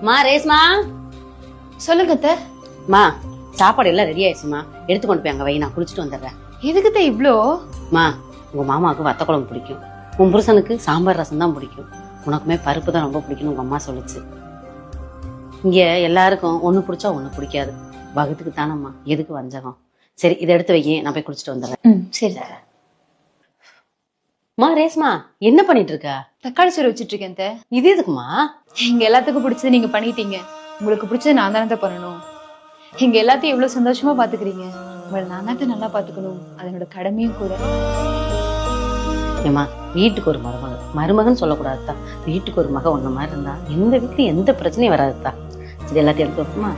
மா ரேஸ்மா, சொல்லுங்க அத்தை. மா சாப்பாடு எல்லாம் ரெடி ஆயிடுச்சுமா, எடுத்து கொண்டு போய் அங்க வை, நான் குளிச்சுட்டு வந்துடுறேன். எதுக்குத்த இவ்ளோ? மா உங்க மாமாவுக்கு வத்த குழம்பு பிடிக்கும், உன் புருஷனுக்கு சாம்பார் ரசம் தான் பிடிக்கும், உனக்குமே பருப்பு தான் ரொம்ப பிடிக்கும்னு உங்க அம்மா சொல்லுச்சு. இங்க எல்லாருக்கும் ஒண்ணு பிடிச்சா ஒண்ணு பிடிக்காது, வகுத்துக்கு தானம்மா, எதுக்கு வஞ்சகம். சரி இதை எடுத்து வைக்க, நான் போய் குளிச்சுட்டு வந்துடுறேன். சரி. மா ரேஸ்மா, என்ன பண்ணிட்டு இருக்க? தக்காளி சோறு வச்சிட்டு இருக்கேன் அத்தை. இது எதுக்குமா? எங்க எல்லாத்துக்கும் பிடிச்சது நீங்க பண்ணிட்டீங்க, உங்களுக்கு பிடிச்சது நான் தானே பண்ணணும். எங்க எல்லாத்தையும் எவ்வளவு சந்தோஷமா பாத்துக்கிறீங்க, உங்களை நான் தான் நல்லா பாத்துக்கணும், அதனோட கடமையும் கூட. ஏமா வீட்டுக்கு ஒரு மருமகன், மருமகன் சொல்லக்கூடாதுதான், வீட்டுக்கு ஒரு மகன் ஒண்ணு மாதிரி இருந்தா எந்த வீட்டுல எந்த பிரச்சனையும் வராதுதான். சரி எல்லாத்தையும் எடுத்து வைப்போமா?